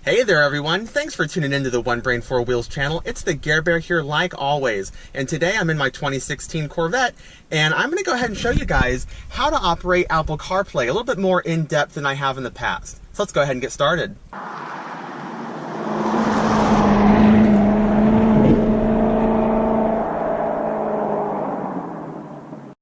Hey there everyone, thanks for tuning into the One Brain Four Wheels channel. It's the Gare Bear here like always. And today I'm in my 2016 Corvette and I'm going to go ahead and show you guys how to operate Apple CarPlay a little bit more in depth than I have in the past. So let's go ahead and get started.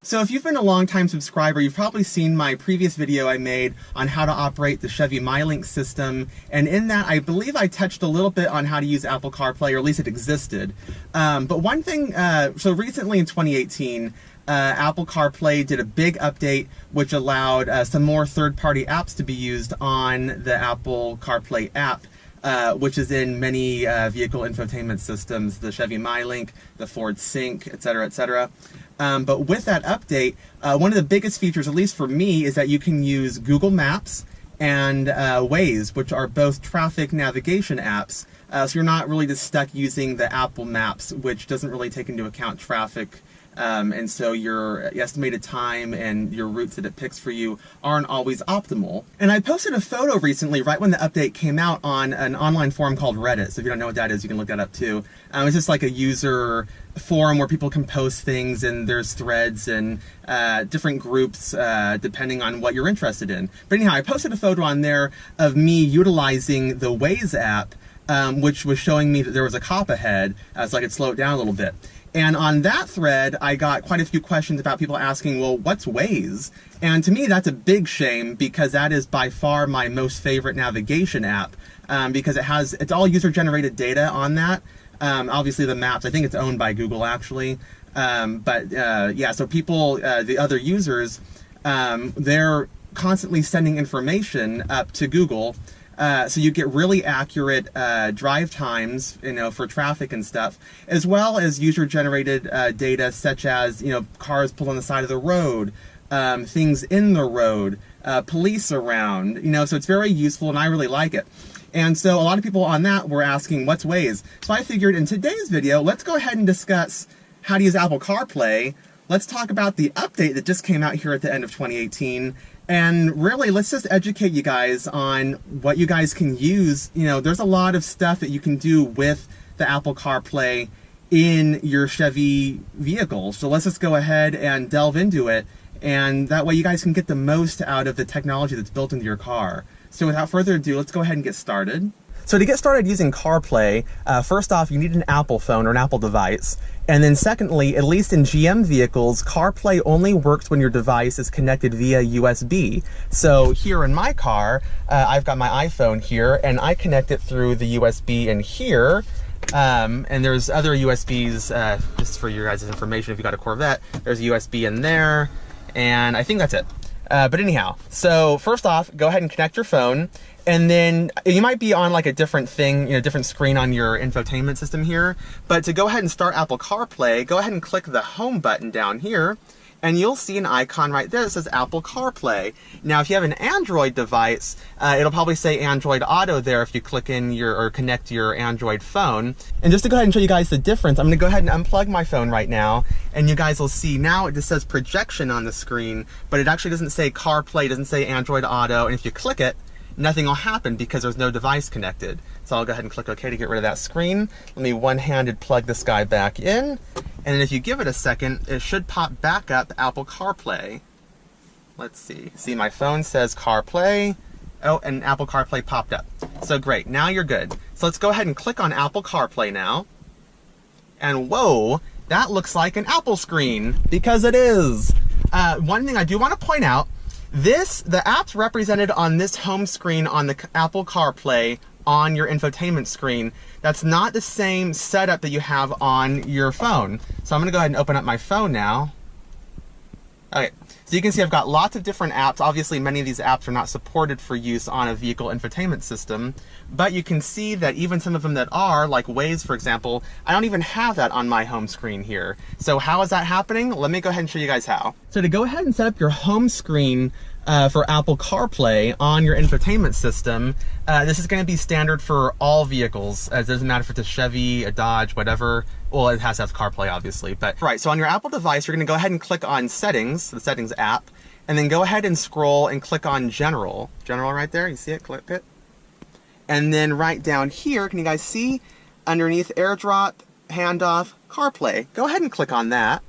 So if you've been a long-time subscriber, you've probably seen my previous video I made on how to operate the Chevy MyLink system, and in that I believe I touched a little bit on how to use Apple CarPlay, or at least it existed. But one thing, so recently in 2018, Apple CarPlay did a big update which allowed some more third-party apps to be used on the Apple CarPlay app. Which is in many vehicle infotainment systems, the Chevy MyLink, the Ford Sync, etc., etc. But with that update, one of the biggest features, at least for me, is that you can use Google Maps and Waze, which are both traffic navigation apps. So you're not really just stuck using the Apple Maps, which doesn't really take into account traffic. And so your estimated time and your routes that it picks for you aren't always optimal. And I posted a photo recently, right when the update came out, on an online forum called Reddit. So if you don't know what that is, you can look that up too. It's just like a user forum where people can post things, and there's threads and different groups depending on what you're interested in. But anyhow, I posted a photo on there of me utilizing the Waze app, which was showing me that there was a cop ahead, so I could slow it down a little bit. And on that thread, I got quite a few questions about people asking, well, what's Waze? And to me, that's a big shame, because that is by far my most favorite navigation app, because it's all user-generated data on that. Obviously the maps, I think it's owned by Google actually. Yeah, so people, the other users, they're constantly sending information up to Google. So you get really accurate drive times, for traffic and stuff, as well as user-generated data such as, cars pulled on the side of the road, things in the road, police around, so it's very useful and I really like it. And so a lot of people on that were asking, what's Waze? So I figured in today's video, let's go ahead and discuss how to use Apple CarPlay. Let's talk about the update that just came out here at the end of 2018. And really, let's just educate you guys on what you guys can use. There's a lot of stuff that you can do with the Apple CarPlay in your Chevy vehicle. So let's just go ahead and delve into it. And that way you guys can get the most out of the technology that's built into your car. So without further ado, let's go ahead and get started. So to get started using CarPlay, first off, you need an Apple phone or an Apple device. And then secondly, at least in GM vehicles, CarPlay only works when your device is connected via USB. So here in my car, I've got my iPhone here, and I connect it through the USB in here. And there's other USBs, just for your guys' information, if you got a Corvette, there's a USB in there, and I think that's it. But anyhow, so first off, go ahead and connect your phone, and then you might be on like a different thing, different screen on your infotainment system here. But to go ahead and start Apple CarPlay, go ahead and click the home button down here, and you'll see an icon right there that says Apple CarPlay. Now, if you have an Android device, it'll probably say Android Auto there if you click in or connect your Android phone. And just to go ahead and show you guys the difference, I'm gonna go ahead and unplug my phone right now, and you guys will see now it just says projection on the screen, but it actually doesn't say CarPlay, it doesn't say Android Auto, and if you click it, nothing will happen because there's no device connected. So I'll go ahead and click OK to get rid of that screen. Let me one-handed plug this guy back in. And then if you give it a second, it should pop back up Apple CarPlay. Let's see. See, my phone says CarPlay. Oh, and Apple CarPlay popped up. So great, now you're good. So let's go ahead and click on Apple CarPlay now. And whoa, that looks like an Apple screen, because it is. One thing I do want to point out, the app's represented on this home screen on the Apple CarPlay on your infotainment screen. That's not the same setup that you have on your phone. So I'm gonna go ahead and open up my phone now. Okay, so you can see I've got lots of different apps. Obviously, many of these apps are not supported for use on a vehicle infotainment system, but you can see that even some of them that are, like Waze, for example, I don't even have that on my home screen here. So how is that happening? Let me go ahead and show you guys how. So to go ahead and set up your home screen for Apple CarPlay on your infotainment system, this is going to be standard for all vehicles. It doesn't matter if it's a Chevy, a Dodge, whatever. Well, it has to have CarPlay, obviously. But right, so on your Apple device, you're going to go ahead and click on Settings, the Settings app, and then go ahead and scroll and click on General. General right there, you see it? Click it. And then right down here, can you guys see underneath AirDrop, Handoff, CarPlay? Go ahead and click on that.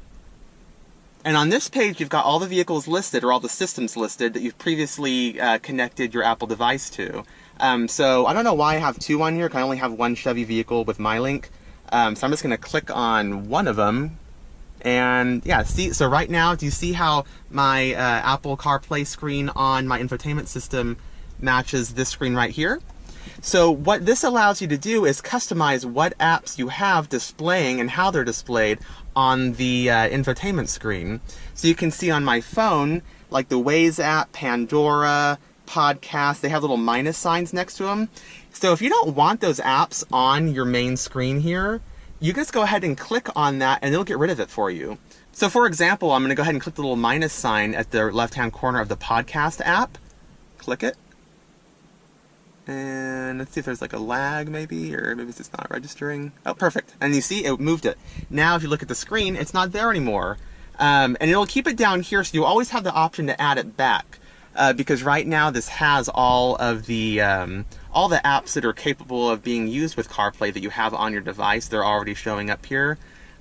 And on this page, you've got all the vehicles listed, or all the systems listed that you've previously connected your Apple device to. So I don't know why I have two on here. I only have one Chevy vehicle with MyLink. So I'm just going to click on one of them. And yeah, see, so right now, do you see how my Apple CarPlay screen on my infotainment system matches this screen right here? So what this allows you to do is customize what apps you have displaying and how they're displayed on the infotainment screen. So you can see on my phone, like the Waze app, Pandora, Podcast, they have little minus signs next to them. So if you don't want those apps on your main screen here, you just go ahead and click on that and it'll get rid of it for you. So for example, I'm going to go ahead and click the little minus sign at the left-hand corner of the Podcast app. Click it. And let's see if there's like a lag maybe, or maybe it's just not registering. Oh, perfect. And you see, it moved it. Now, if you look at the screen, it's not there anymore. And it'll keep it down here, so you always have the option to add it back. Because right now, this has all the apps that are capable of being used with CarPlay that you have on your device. They're already showing up here.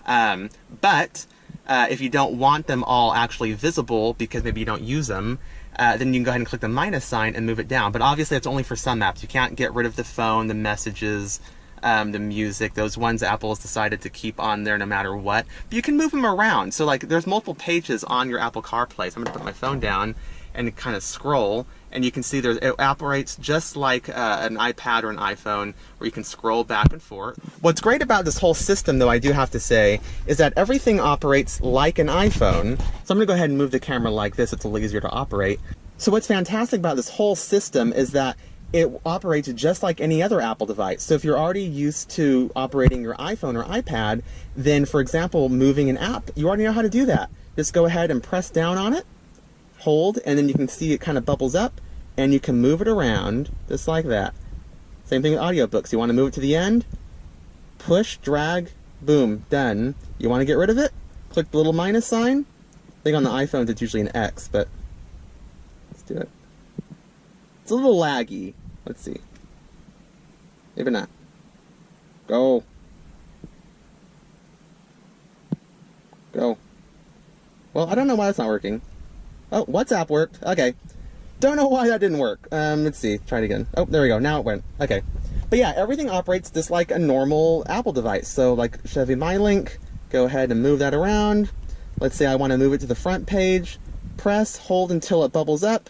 But if you don't want them all actually visible because maybe you don't use them, then you can go ahead and click the minus sign and move it down. But obviously, it's only for some apps. You can't get rid of the phone, the messages, the music, those ones Apple has decided to keep on there no matter what. But you can move them around. So like, there's multiple pages on your Apple CarPlay. So I'm going to put my phone down and kind of scroll, and you can see it operates just like an iPad or an iPhone, where you can scroll back and forth. What's great about this whole system, though, I do have to say, is that everything operates like an iPhone. So I'm going to go ahead and move the camera like this. It's a little easier to operate. So what's fantastic about this whole system is that it operates just like any other Apple device. So if you're already used to operating your iPhone or iPad, then, for example, moving an app, you already know how to do that. Just go ahead and press down on it, hold, and then you can see it kind of bubbles up, and you can move it around just like that. Same thing with audiobooks. You want to move it to the end, push, drag, boom, done. You want to get rid of it? Click the little minus sign. I think on the iPhones it's usually an X, but let's do it. It's a little laggy. Let's see. Maybe not. Go. Go. Well, I don't know why that's not working. Oh, WhatsApp worked. Okay. Don't know why that didn't work. Let's see. Try it again. Oh, there we go. Now it went. Okay. But yeah, everything operates just like a normal Apple device. So like Chevy MyLink, go ahead and move that around. Let's say I want to move it to the front page. Press, hold until it bubbles up.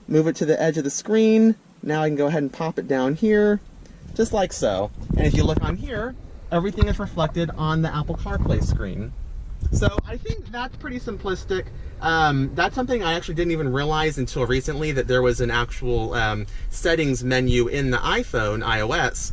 Move it to the edge of the screen. Now I can go ahead and pop it down here, just like so. And if you look on here, everything is reflected on the Apple CarPlay screen. So I think that's pretty simplistic. That's something I actually didn't even realize until recently, that there was an actual settings menu in the iPhone, iOS,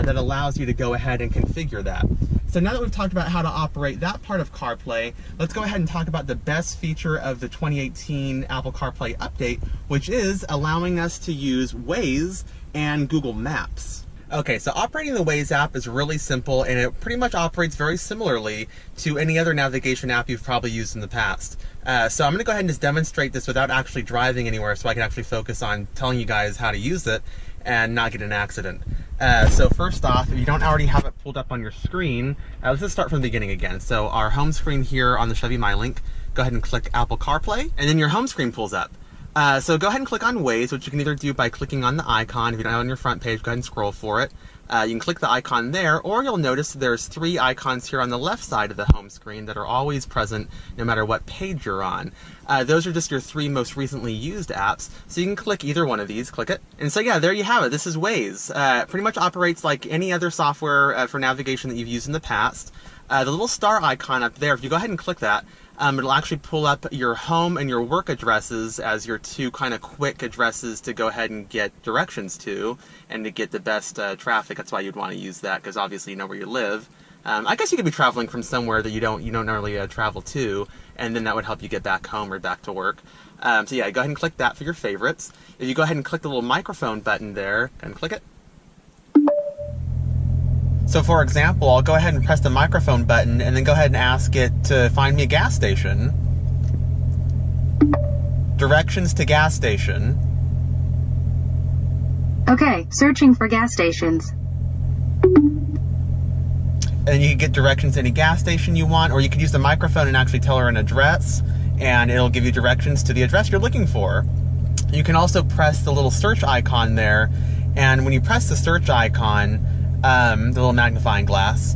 that allows you to go ahead and configure that. So now that we've talked about how to operate that part of CarPlay, let's go ahead and talk about the best feature of the 2018 Apple CarPlay update, which is allowing us to use Waze and Google Maps. Okay, so operating the Waze app is really simple, and it pretty much operates very similarly to any other navigation app you've probably used in the past. So I'm going to go ahead and just demonstrate this without actually driving anywhere, so I can actually focus on telling you guys how to use it and not get in an accident. So first off, if you don't already have it pulled up on your screen, let's just start from the beginning again. So our home screen here on the Chevy MyLink, go ahead and click Apple CarPlay, and then your home screen pulls up. So go ahead and click on Waze, which you can either do by clicking on the icon. If you don't have it on your front page, go ahead and scroll for it. You can click the icon there, or you'll notice there's 3 icons here on the left side of the home screen that are always present no matter what page you're on. Those are just your 3 most recently used apps, so you can click either one of these, click it. And so yeah, there you have it. This is Waze. Pretty much operates like any other software for navigation that you've used in the past. The little star icon up there, if you go ahead and click that, it'll actually pull up your home and your work addresses as your 2 kind of quick addresses to go ahead and get directions to, and to get the best traffic. That's why you'd want to use that, because obviously you know where you live. I guess you could be traveling from somewhere that you don't normally travel to, and then that would help you get back home or back to work. So yeah, go ahead and click that for your favorites. If you go ahead and click the little microphone button there, go ahead and click it. So for example, I'll go ahead and press the microphone button and then go ahead and ask it to find me a gas station. Directions to gas station. Okay, searching for gas stations. And you can get directions to any gas station you want, or you could use the microphone and actually tell her an address, and it'll give you directions to the address you're looking for. You can also press the little search icon there, and when you press the search icon, the little magnifying glass,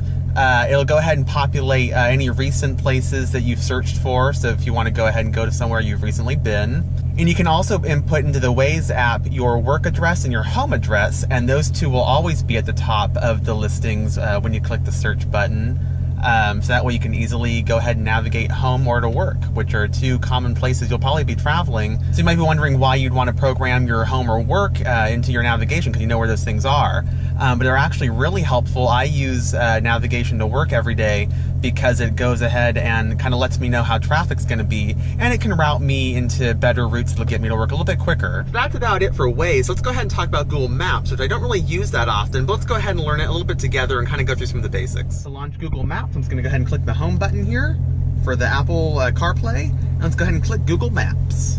it'll go ahead and populate any recent places that you've searched for. So if you want to go ahead and go to somewhere you've recently been. And you can also input into the Waze app your work address and your home address, and those two will always be at the top of the listings when you click the search button. So that way you can easily go ahead and navigate home or to work, which are two common places you'll probably be traveling. So you might be wondering why you'd want to program your home or work into your navigation, because you know where those things are. But they're actually really helpful. I use navigation to work every day because it goes ahead and kind of lets me know how traffic's going to be, and it can route me into better routes that'll get me to work a little bit quicker. That's about it for Waze. Let's go ahead and talk about Google Maps, which I don't really use that often, but let's go ahead and learn it a little bit together and kind of go through some of the basics. To launch Google Maps, I'm just going to go ahead and click the home button here for the Apple CarPlay, and let's go ahead and click Google Maps.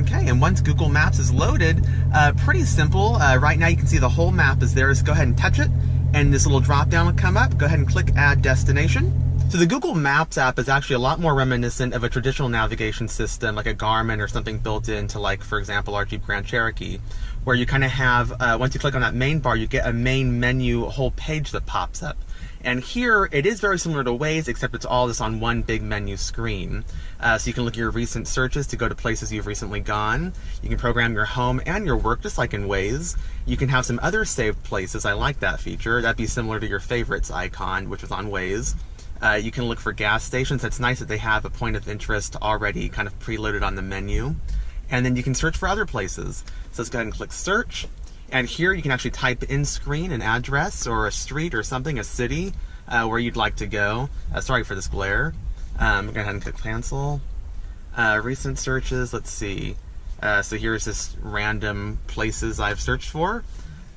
Okay, and once Google Maps is loaded, pretty simple. Right now you can see the whole map is there. So go ahead and touch it, and this little drop down will come up. Go ahead and click Add Destination. So the Google Maps app is actually a lot more reminiscent of a traditional navigation system like a Garmin or something built into, like, for example, our Jeep Grand Cherokee, where you kind of have, once you click on that main bar, you get a main menu whole page that pops up. And here, it is very similar to Waze, except it's all just on one big menu screen. So you can look at your recent searches to go to places you've recently gone. You can program your home and your work, just like in Waze. You can have some other saved places. I like that feature. That'd be similar to your favorites icon, which is on Waze. You can look for gas stations. It's nice that they have a point of interest already kind of preloaded on the menu. And then you can search for other places. So let's go ahead and click search. And here you can actually type in screen an address or a street or something, a city, where you'd like to go. Sorry for this glare. Go ahead and click cancel. Recent searches, let's see. So here's just random places I've searched for.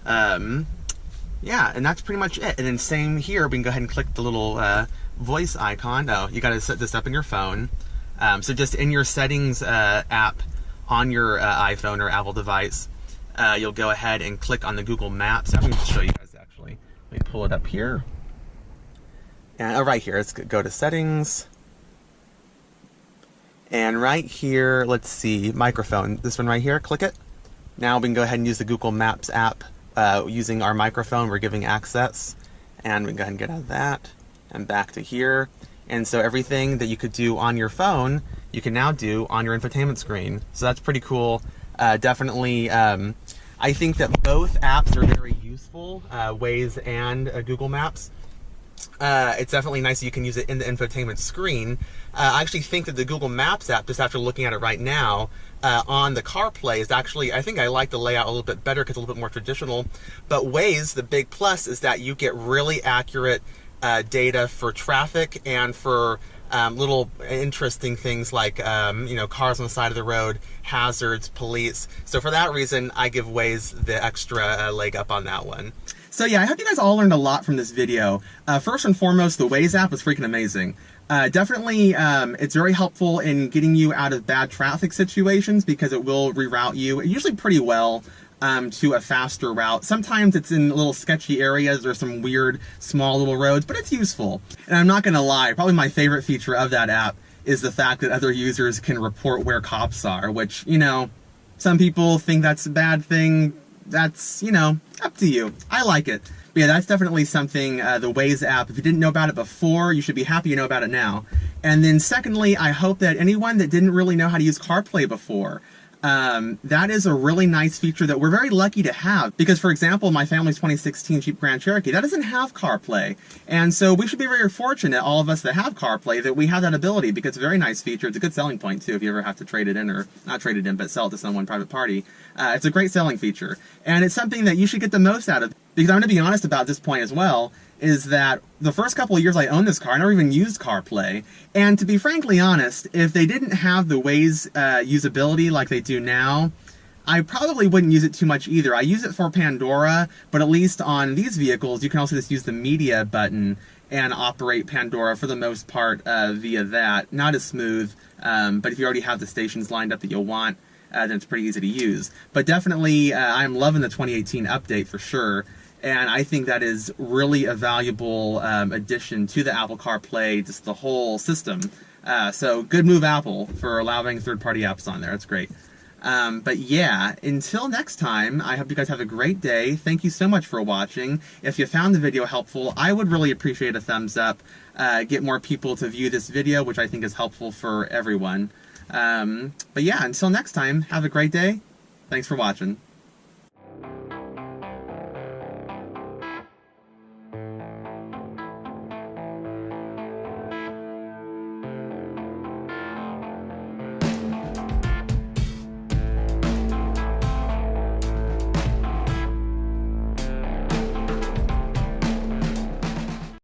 Yeah, and that's pretty much it. And then same here, we can go ahead and click the little voice icon. Oh, you gotta set this up in your phone. So just in your settings app on your iPhone or Apple device, you'll go ahead and click on the Google Maps. I'm going to show you guys actually. Let me pull it up here. And right here, let's go to settings. And right here, let's see, microphone. This one right here, click it. Now we can go ahead and use the Google Maps app using our microphone. We're giving access. And we can go ahead and get out of that and back to here. And so everything that you could do on your phone, you can now do on your infotainment screen. So that's pretty cool. Definitely, I think that both apps are very useful, Waze and Google Maps. It's definitely nice that you can use it in the infotainment screen. I actually think that the Google Maps app, just after looking at it right now, on the CarPlay is actually, I think I like the layout a little bit better because it's a little bit more traditional. But Waze, the big plus is that you get really accurate data for traffic and for little interesting things like cars on the side of the road, hazards, police. So for that reason, I give Waze the extra leg up on that one. So yeah, I hope you guys all learned a lot from this video. First and foremost, the Waze app is freaking amazing. Definitely, it's very helpful in getting you out of bad traffic situations because it will reroute you, usually pretty well, to a faster route. Sometimes it's in little sketchy areas or some weird small little roads, but it's useful. And I'm not gonna lie, probably my favorite feature of that app is the fact that other users can report where cops are, which, some people think that's a bad thing. That's, up to you. I like it. But yeah, that's definitely something, the Waze app, if you didn't know about it before, you should be happy you know about it now. And then secondly, I hope that anyone that didn't really know how to use CarPlay before, that is a really nice feature that we're very lucky to have. Because, for example, my family's 2016 Jeep Grand Cherokee, that doesn't have CarPlay. And so we should be very fortunate, all of us that have CarPlay, that we have that ability, because it's a very nice feature. It's a good selling point, too, if you ever have to trade it in, or not trade it in, but sell it to someone, private party. It's a great selling feature. And it's something that you should get the most out of. Because I'm going to be honest about this point as well, is that the first couple of years I owned this car, I never even used CarPlay. And to be frankly honest, if they didn't have the Waze usability like they do now, I probably wouldn't use it too much either. I use it for Pandora, but at least on these vehicles, you can also just use the media button and operate Pandora for the most part via that. Not as smooth, but if you already have the stations lined up that you'll want, then it's pretty easy to use. But definitely, I'm loving the 2018 update for sure. And I think that is really a valuable addition to the Apple CarPlay, just the whole system. So good move, Apple, for allowing third-party apps on there. That's great. But yeah, until next time, I hope you guys have a great day. Thank you so much for watching. If you found the video helpful, I would really appreciate a thumbs up. Get more people to view this video, which I think is helpful for everyone. But yeah, until next time, have a great day. Thanks for watching.